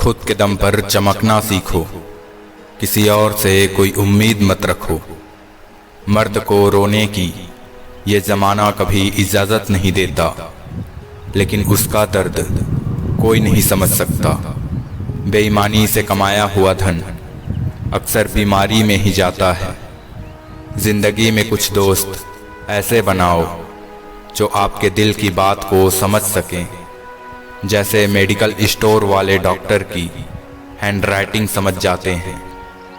खुद के दम पर चमकना सीखो, किसी और से कोई उम्मीद मत रखो। मर्द को रोने की ये ज़माना कभी इजाज़त नहीं देता, लेकिन उसका दर्द कोई नहीं समझ सकता। बेईमानी से कमाया हुआ धन अक्सर बीमारी में ही जाता है। ज़िंदगी में कुछ दोस्त ऐसे बनाओ जो आपके दिल की बात को समझ सकें, जैसे मेडिकल स्टोर वाले डॉक्टर की हैंडराइटिंग समझ जाते हैं।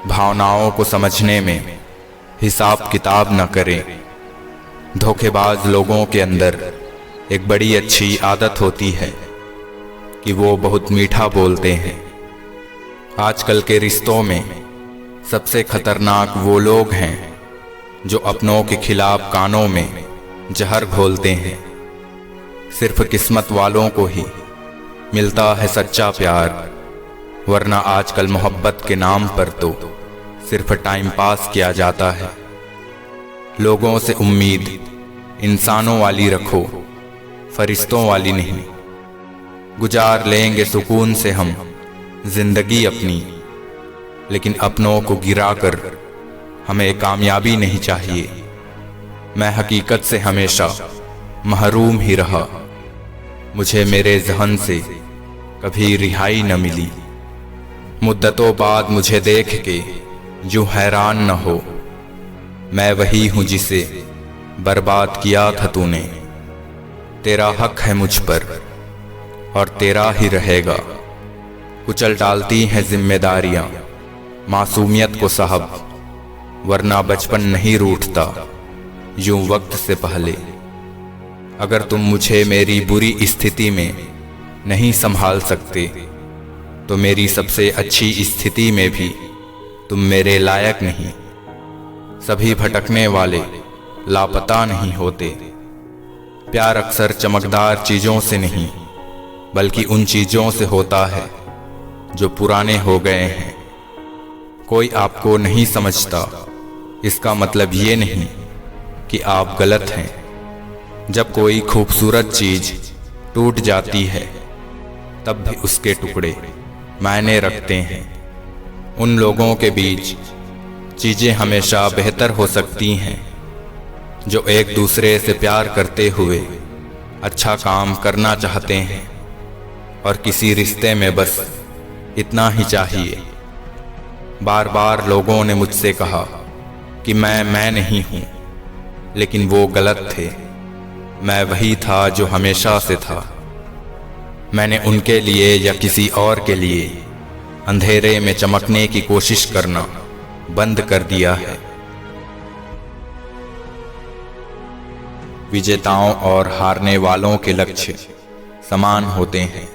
भावनाओं को समझने में हिसाब किताब न करें। धोखेबाज लोगों के अंदर एक बड़ी अच्छी आदत होती है कि वो बहुत मीठा बोलते हैं। आजकल के रिश्तों में सबसे खतरनाक वो लोग हैं जो अपनों के खिलाफ कानों में जहर घोलते हैं। सिर्फ किस्मत वालों को ही मिलता है सच्चा प्यार, वरना आजकल मोहब्बत के नाम पर तो सिर्फ टाइम पास किया जाता है। लोगों से उम्मीद इंसानों वाली रखो, फरिश्तों वाली नहीं। गुजार लेंगे सुकून से हम जिंदगी अपनी, लेकिन अपनों को गिराकर हमें कामयाबी नहीं चाहिए। मैं हकीकत से हमेशा महरूम ही रहा, मुझे मेरे ज़हन से कभी रिहाई न मिली। मुद्दतों बाद मुझे देख के यूं हैरान न हो, मैं वही हूँ जिसे बर्बाद किया था तूने। तेरा हक है मुझ पर और तेरा ही रहेगा। कुचल डालती हैं जिम्मेदारियाँ मासूमियत को साहब, वरना बचपन नहीं रूठता यूं वक्त से पहले। अगर तुम मुझे मेरी बुरी स्थिति में नहीं संभाल सकते, तो मेरी सबसे अच्छी स्थिति में भी तुम मेरे लायक नहीं। सभी भटकने वाले लापता नहीं होते। प्यार अक्सर चमकदार चीज़ों से नहीं, बल्कि उन चीज़ों से होता है जो पुराने हो गए हैं। कोई आपको नहीं समझता, इसका मतलब ये नहीं कि आप गलत हैं। जब कोई खूबसूरत चीज़ टूट जाती है, तब भी उसके टुकड़े मायने रखते हैं। उन लोगों के बीच चीज़ें हमेशा बेहतर हो सकती हैं जो एक दूसरे से प्यार करते हुए अच्छा काम करना चाहते हैं। और किसी रिश्ते में बस इतना ही चाहिए। बार बार लोगों ने मुझसे कहा कि मैं नहीं हूँ, लेकिन वो गलत थे। मैं वही था जो हमेशा से था। मैंने उनके लिए या किसी और के लिए अंधेरे में चमकने की कोशिश करना बंद कर दिया है। विजेताओं और हारने वालों के लक्ष्य समान होते हैं।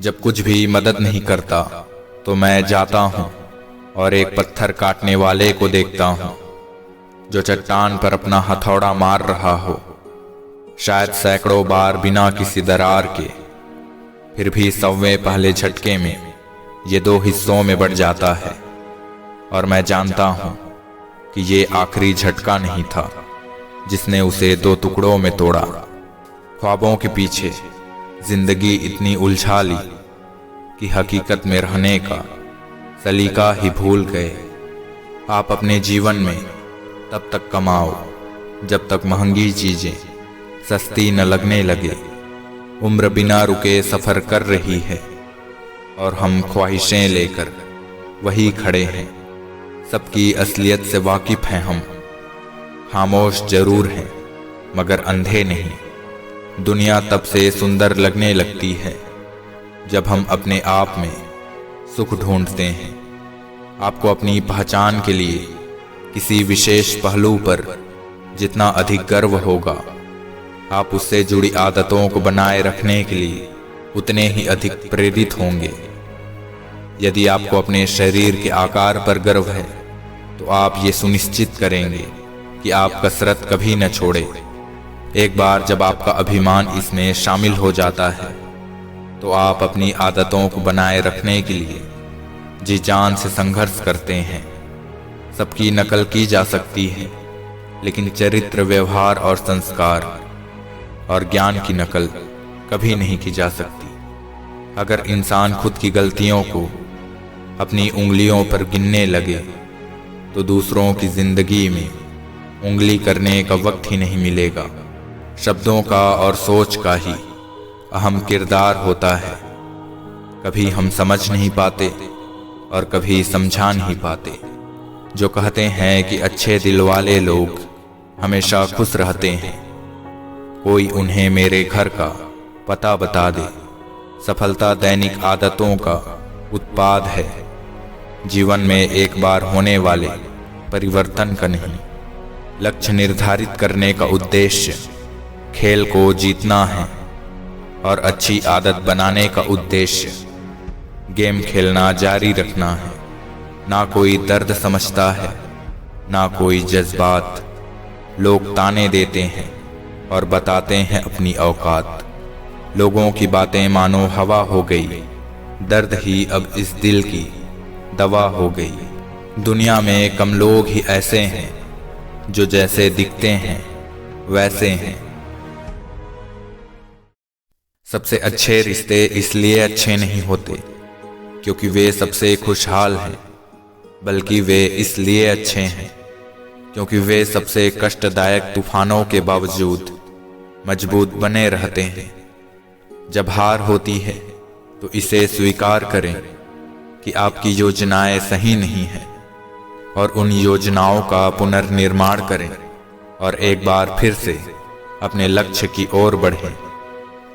जब कुछ भी मदद नहीं करता तो मैं जाता हूँ और एक पत्थर काटने वाले को देखता हूँ जो चट्टान पर अपना हथौड़ा मार रहा हो, शायद सैकड़ों बार बिना किसी दरार के। फिर भी 100वें पहले झटके में ये 2 हिस्सों में बढ़ जाता है। और मैं जानता हूँ कि ये आखिरी झटका नहीं था जिसने उसे 2 टुकड़ों में तोड़ा। ख्वाबों के पीछे जिंदगी इतनी उलझा ली कि हकीकत में रहने का सलीका ही भूल गए। आप अपने जीवन में तब तक कमाओ जब तक महंगी चीजें सस्ती न लगने लगे। उम्र बिना रुके सफर कर रही है और हम ख्वाहिशें लेकर वही खड़े हैं। सबकी असलियत से वाकिफ हैं हम, खामोश जरूर हैं मगर अंधे नहीं। दुनिया तब से सुंदर लगने लगती है जब हम अपने आप में सुख ढूंढते हैं। आपको अपनी पहचान के लिए किसी विशेष पहलू पर जितना अधिक गर्व होगा, आप उससे जुड़ी आदतों को बनाए रखने के लिए उतने ही अधिक प्रेरित होंगे। यदि आपको अपने शरीर के आकार पर गर्व है, तो आप ये सुनिश्चित करेंगे कि आप कसरत कभी न छोड़ें। एक बार जब आपका अभिमान इसमें शामिल हो जाता है, तो आप अपनी आदतों को बनाए रखने के लिए जी जान से संघर्ष करते हैं। सबकी नकल की जा सकती है, लेकिन चरित्र, व्यवहार और संस्कार और ज्ञान की नकल कभी नहीं की जा सकती। अगर इंसान खुद की गलतियों को अपनी उंगलियों पर गिनने लगे तो दूसरों की जिंदगी में उंगली करने का वक्त ही नहीं मिलेगा। शब्दों का और सोच का ही अहम किरदार होता है। कभी हम समझ नहीं पाते और कभी समझा नहीं पाते। जो कहते हैं कि अच्छे दिल वाले लोग हमेशा खुश रहते हैं, कोई उन्हें मेरे घर का पता बता दे। सफलता दैनिक आदतों का उत्पाद है, जीवन में एक बार होने वाले परिवर्तन का नहीं। लक्ष्य निर्धारित करने का उद्देश्य खेल को जीतना है और अच्छी आदत बनाने का उद्देश्य गेम खेलना जारी रखना है। ना कोई दर्द समझता है, ना कोई जज्बात। लोग ताने देते हैं और बताते हैं अपनी औकात। लोगों की बातें मानो हवा हो गई, दर्द ही अब इस दिल की दवा हो गई। दुनिया में कम लोग ही ऐसे हैं जो जैसे दिखते हैं वैसे हैं। सबसे अच्छे रिश्ते इसलिए अच्छे नहीं होते क्योंकि वे सबसे खुशहाल हैं, बल्कि वे इसलिए अच्छे हैं क्योंकि वे सबसे कष्टदायक तूफानों के बावजूद मजबूत बने रहते हैं। जब हार होती है तो इसे स्वीकार करें कि आपकी योजनाएं सही नहीं हैं और उन योजनाओं का पुनर्निर्माण करें और एक बार फिर से अपने लक्ष्य की ओर बढ़ें।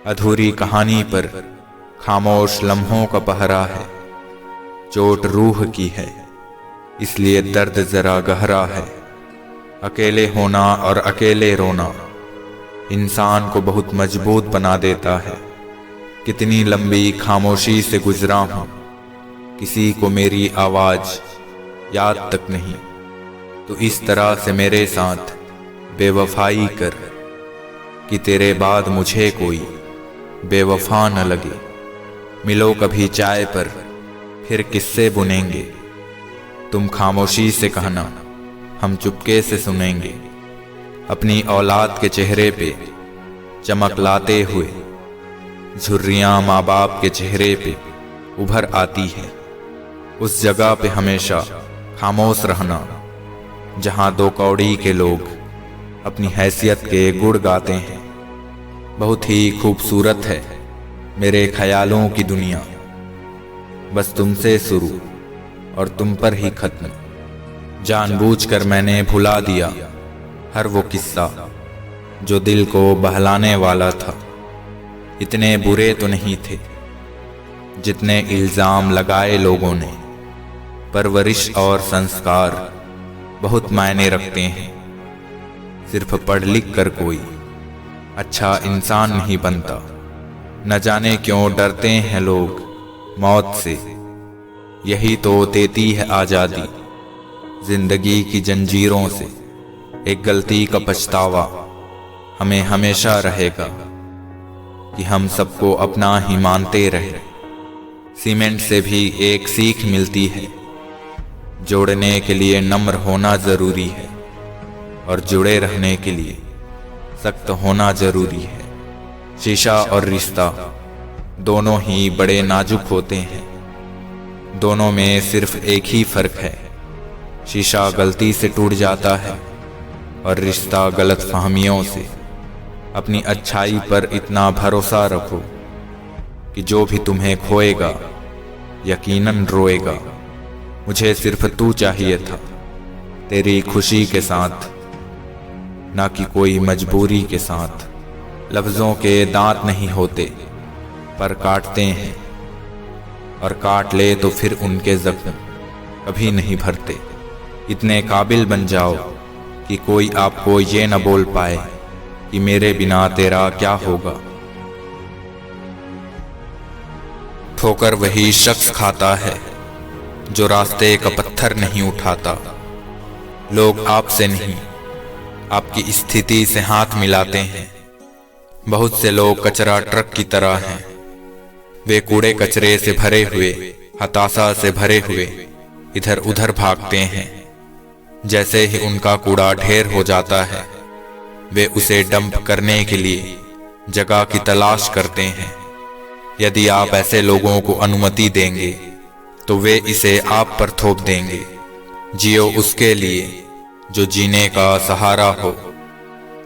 अधूरी कहानी पर खामोश लम्हों का पहरा है। चोट रूह की है, इसलिए दर्द जरा गहरा है। अकेले होना और अकेले रोना इंसान को बहुत मजबूत बना देता है। कितनी लंबी खामोशी से गुजरा हूं, किसी को मेरी आवाज याद तक नहीं। तो इस तरह से मेरे साथ बेवफाई कर कि तेरे बाद मुझे कोई बेवफा न लगे। मिलो कभी चाय पर, फिर किस्से बुनेंगे। तुम खामोशी से कहना, हम चुपके से सुनेंगे। अपनी औलाद के चेहरे पे चमक लाते हुए झुर्रियां माँ बाप के चेहरे पे उभर आती है। उस जगह पे हमेशा खामोश रहना जहां दो कौड़ी के लोग अपनी हैसियत के गुण गाते हैं। बहुत ही खूबसूरत है मेरे ख्यालों की दुनिया, बस तुमसे शुरू और तुम पर ही खत्म। जानबूझकर मैंने भुला दिया हर वो किस्सा जो दिल को बहलाने वाला था। इतने बुरे तो नहीं थे जितने इल्जाम लगाए लोगों ने। परवरिश और संस्कार बहुत मायने रखते हैं। सिर्फ पढ़ लिख कर कोई अच्छा इंसान नहीं बनता। न जाने क्यों डरते हैं लोग मौत से, यही तो देती है आज़ादी जिंदगी की जंजीरों से। एक गलती का पछतावा हमें हमेशा रहेगा कि हम सबको अपना ही मानते रहे। सीमेंट से भी एक सीख मिलती है, जोड़ने के लिए नम्र होना जरूरी है और जुड़े रहने के लिए सख्त होना जरूरी है। शीशा और रिश्ता दोनों ही बड़े नाजुक होते हैं। दोनों में सिर्फ एक ही फर्क है, शीशा गलती से टूट जाता है और रिश्ता गलतफहमियों से। अपनी अच्छाई पर इतना भरोसा रखो कि जो भी तुम्हें खोएगा यकीनन रोएगा। मुझे सिर्फ तू चाहिए था तेरी खुशी के साथ, ना कि कोई मजबूरी के साथ। लफ्ज़ों के दांत नहीं होते पर काटते हैं, और काट ले तो फिर उनके जख्म कभी नहीं भरते। इतने काबिल बन जाओ कि कोई आपको ये न बोल पाए कि मेरे बिना तेरा क्या होगा। ठोकर वही शख्स खाता है जो रास्ते का पत्थर नहीं उठाता। लोग आपसे नहीं आपकी स्थिति से हाथ मिलाते हैं। बहुत से लोग कचरा ट्रक की तरह हैं। वे कूड़े कचरे से भरे हुए, हताशा से भरे हुए इधर उधर भागते हैं। जैसे ही उनका कूड़ा ढेर हो जाता है वे उसे डंप करने के लिए जगह की तलाश करते हैं। यदि आप ऐसे लोगों को अनुमति देंगे तो वे इसे आप पर थोप देंगे। जियो उसके लिए जो जीने का सहारा हो,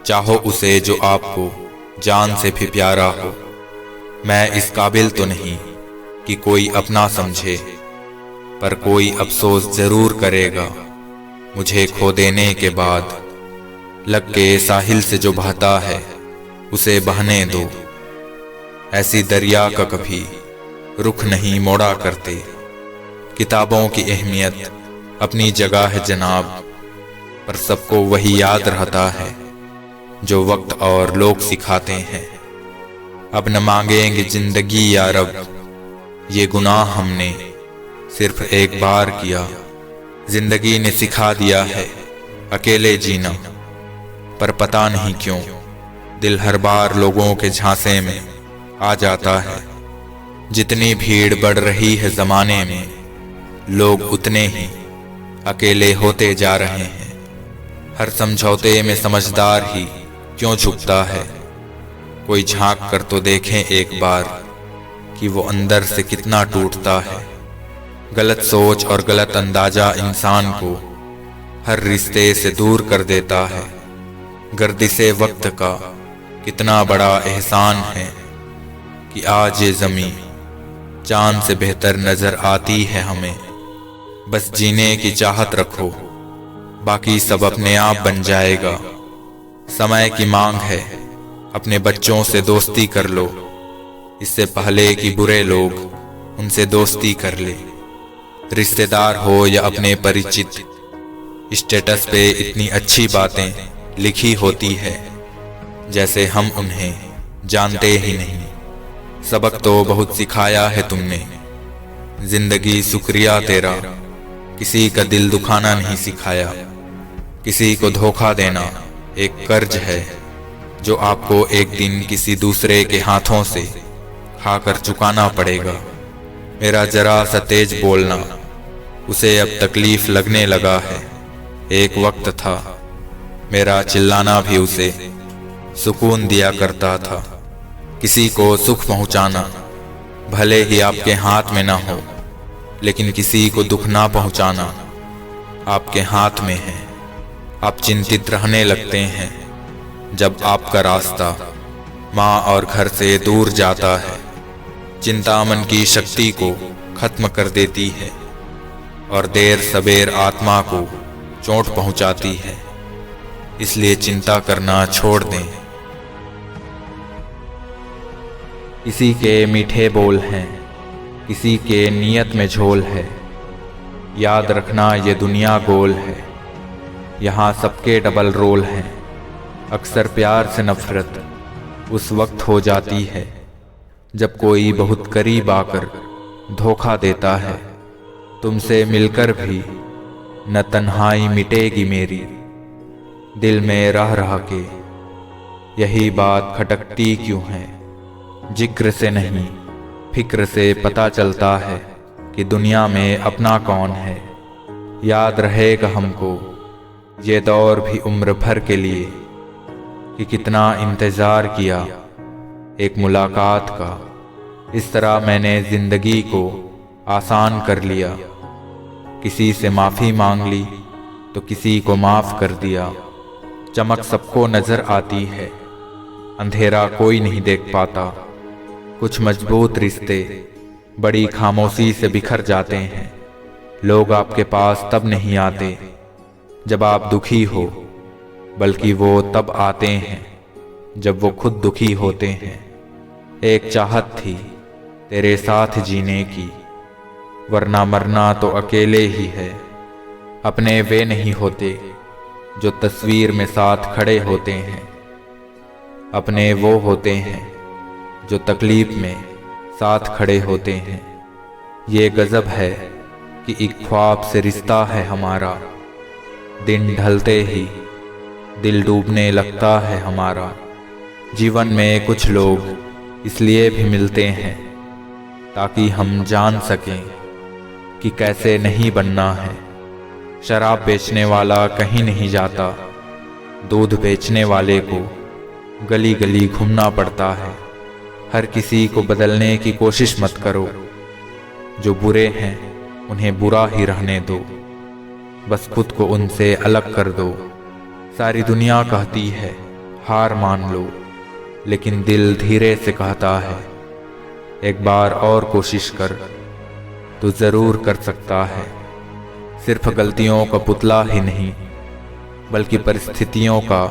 चाहो उसे जो आपको जान से भी प्यारा हो। मैं इस काबिल तो नहीं कि कोई अपना समझे, पर कोई अफसोस जरूर करेगा मुझे खो देने के बाद। लग के साहिल से जो बहता है उसे बहने दो, ऐसी दरिया का कभी रुख नहीं मोड़ा करते। किताबों की अहमियत अपनी जगह है जनाब, पर सबको वही याद रहता है जो वक्त और लोग सिखाते हैं। अब न मांगेंगे जिंदगी या रब, ये गुनाह हमने सिर्फ एक बार किया। जिंदगी ने सिखा दिया है अकेले जीना, पर पता नहीं क्यों दिल हर बार लोगों के झांसे में आ जाता है। जितनी भीड़ बढ़ रही है जमाने में, लोग उतने ही अकेले होते जा रहे हैं। हर समझौते में समझदार ही क्यों झुकता है। कोई झांक कर तो देखें एक बार कि वो अंदर से कितना टूटता है। गलत सोच और गलत अंदाजा इंसान को हर रिश्ते से दूर कर देता है। गर्दिशे वक्त का कितना बड़ा एहसान है कि आज ये ज़मीं चांद से बेहतर नजर आती है हमें। बस जीने की चाहत रखो, बाकी सब अपने आप बन जाएगा। समय की मांग है, अपने बच्चों से दोस्ती कर लो, इससे पहले कि बुरे लोग उनसे दोस्ती कर ले। रिश्तेदार हो या अपने परिचित, स्टेटस पे इतनी अच्छी बातें लिखी होती है जैसे हम उन्हें जानते ही नहीं। सबक तो बहुत सिखाया है तुमने, जिंदगी शुक्रिया तेरा। किसी का दिल दुखाना नहीं सिखाया। किसी को धोखा देना एक कर्ज है जो आपको एक दिन किसी दूसरे के हाथों से खाकर चुकाना पड़ेगा। मेरा जरा सा तेज बोलना उसे अब तकलीफ लगने लगा है। एक वक्त था मेरा चिल्लाना भी उसे सुकून दिया करता था। किसी को सुख पहुंचाना भले ही आपके हाथ में ना हो, लेकिन किसी को दुख ना पहुंचाना आपके हाथ में है। आप चिंतित रहने लगते हैं जब आपका रास्ता माँ और घर से दूर जाता है। चिंता मन की शक्ति को खत्म कर देती है और देर सबेर आत्मा को चोट पहुंचाती है। इसलिए चिंता करना छोड़ दें। किसी के मीठे बोल हैं, किसी के नियत में झोल है। याद रखना ये दुनिया गोल है, यहाँ सबके डबल रोल हैं। अक्सर प्यार से नफरत उस वक्त हो जाती है जब कोई बहुत करीब आकर धोखा देता है। तुमसे मिलकर भी न तन्हाई मिटेगी मेरी, दिल में रह रह के यही बात खटकती क्यों है। जिक्र से नहीं फिक्र से पता चलता है कि दुनिया में अपना कौन है। याद रहेगा हमको ये दौर भी उम्र भर के लिए कि कितना इंतज़ार किया एक मुलाकात का। इस तरह मैंने ज़िंदगी को आसान कर लिया। किसी से माफ़ी मांग ली तो किसी को माफ़ कर दिया। चमक सबको नज़र आती है, अंधेरा कोई नहीं देख पाता। कुछ मजबूत रिश्ते बड़ी खामोशी से बिखर जाते हैं। लोग आपके पास तब नहीं आते जब आप दुखी हो, बल्कि वो तब आते हैं जब वो खुद दुखी होते हैं। एक चाहत थी तेरे साथ जीने की, वरना मरना तो अकेले ही है। अपने वे नहीं होते जो तस्वीर में साथ खड़े होते हैं, अपने वो होते हैं जो तकलीफ में साथ खड़े होते हैं। ये गजब है कि एक ख्वाब से रिश्ता है हमारा, दिन ढलते ही दिल डूबने लगता है हमारा। जीवन में कुछ लोग इसलिए भी मिलते हैं ताकि हम जान सकें कि कैसे नहीं बनना है। शराब बेचने वाला कहीं नहीं जाता, दूध बेचने वाले को गली गली घूमना पड़ता है। हर किसी को बदलने की कोशिश मत करो। जो बुरे हैं उन्हें बुरा ही रहने दो, बस खुद को उनसे अलग कर दो। सारी दुनिया कहती है हार मान लो, लेकिन दिल धीरे से कहता है एक बार और कोशिश कर, तो जरूर कर सकता है। सिर्फ गलतियों का पुतला ही नहीं, बल्कि परिस्थितियों का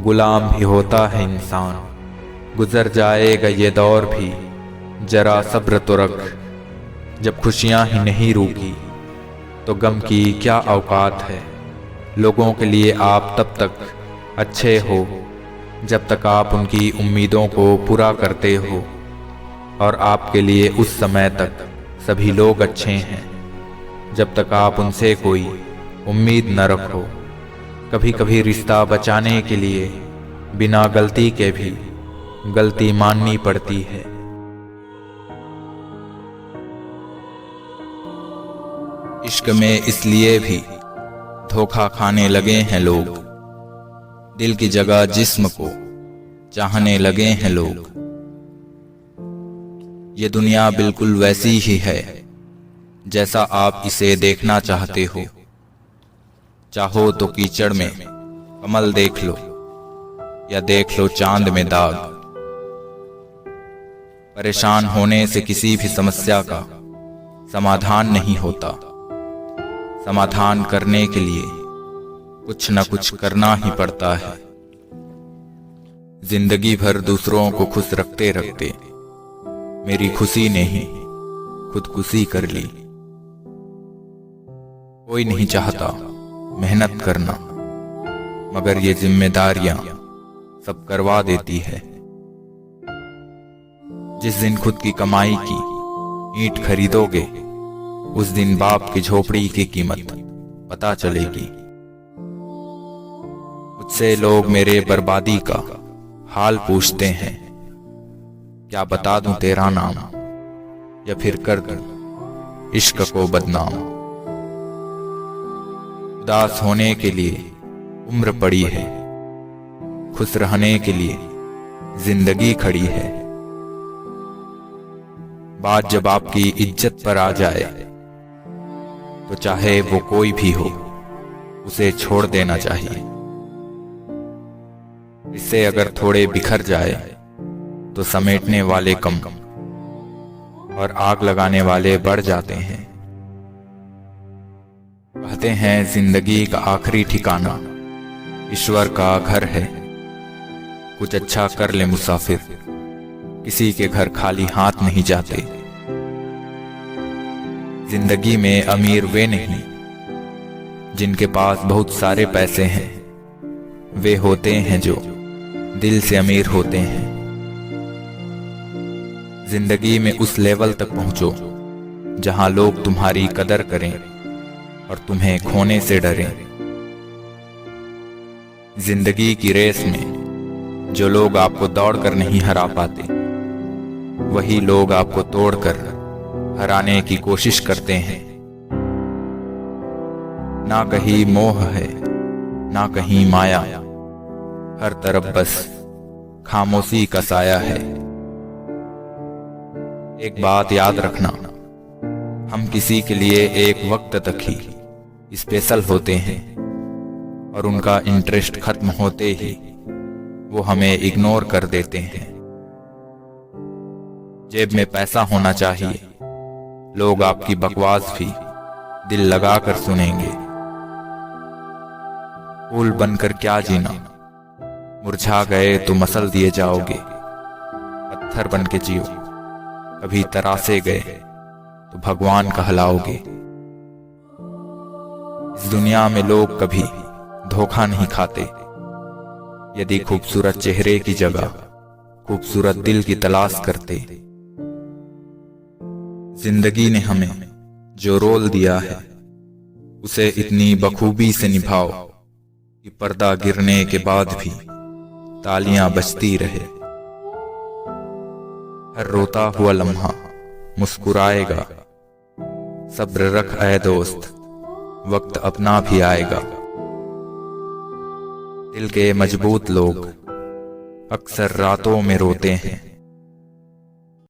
गुलाम भी होता है इंसान। गुजर जाएगा ये दौर भी, जरा सब्र तो रख। जब खुशियां ही नहीं रुकी तो गम की क्या औकात है। लोगों के लिए आप तब तक अच्छे हो जब तक आप उनकी उम्मीदों को पूरा करते हो, और आपके लिए उस समय तक सभी लोग अच्छे हैं जब तक आप उनसे कोई उम्मीद न रखो। कभी कभी रिश्ता बचाने के लिए बिना गलती के भी गलती माननी पड़ती है। इश्क में इसलिए भी धोखा खाने लगे हैं लोग, दिल की जगह जिस्म को चाहने लगे हैं लोग। ये दुनिया बिल्कुल वैसी ही है जैसा आप इसे देखना चाहते हो। चाहो तो कीचड़ में कमल देख लो, या देख लो चांद में दाग। परेशान होने से किसी भी समस्या का समाधान नहीं होता। समाधान करने के लिए कुछ न कुछ करना ही पड़ता है। जिंदगी भर दूसरों को खुश रखते रखते मेरी खुशी ने ही खुदकुशी कर ली। कोई नहीं चाहता मेहनत करना, मगर ये जिम्मेदारियां सब करवा देती है। जिस दिन खुद की कमाई की ईंट खरीदोगे, उस दिन बाप की झोपड़ी की कीमत पता चलेगी। मुझसे लोग मेरे बर्बादी का हाल पूछते हैं, क्या बता दूं तेरा नाम, या फिर कर दूं इश्क को बदनाम। उदास होने के लिए उम्र पड़ी है, खुश रहने के लिए जिंदगी खड़ी है। बात जब आपकी इज्जत पर आ जाए, तो चाहे वो कोई भी हो, उसे छोड़ देना चाहिए। इससे अगर थोड़े बिखर जाए तो समेटने वाले कम और आग लगाने वाले बढ़ जाते हैं। कहते हैं जिंदगी का आखिरी ठिकाना ईश्वर का घर है। कुछ अच्छा कर ले मुसाफिर, किसी के घर खाली हाथ नहीं जाते। जिंदगी में अमीर वे नहीं जिनके पास बहुत सारे पैसे हैं, वे होते हैं जो दिल से अमीर होते हैं। जिंदगी में उस लेवल तक पहुंचो जहां लोग तुम्हारी कदर करें और तुम्हें खोने से डरें। जिंदगी की रेस में जो लोग आपको दौड़कर नहीं हरा पाते, वही लोग आपको तोड़कर हराने की कोशिश करते हैं। ना कहीं मोह है ना कहीं माया, हर तरफ बस खामोशी का साया है। एक बात याद रखना, हम किसी के लिए एक वक्त तक ही स्पेशल होते हैं, और उनका इंटरेस्ट खत्म होते ही वो हमें इग्नोर कर देते हैं। जेब में पैसा होना चाहिए, लोग आपकी बकवास भी दिल लगाकर सुनेंगे। फूल बनकर क्या जीना, मुरझा गए तो मसल दिए जाओगे। पत्थर बन के जियो, कभी तरासे गए तो भगवान कहलाओगे। इस दुनिया में लोग कभी धोखा नहीं खाते। यदि खूबसूरत चेहरे की जगह खूबसूरत दिल की तलाश करते। जिंदगी ने हमें जो रोल दिया है, उसे इतनी बखूबी से निभाओ कि पर्दा गिरने के बाद भी तालियां बजती रहे। हर रोता हुआ लम्हा मुस्कुराएगा। सब्र रख ऐ दोस्त, वक्त अपना भी आएगा। दिल के मजबूत लोग अक्सर रातों में रोते हैं,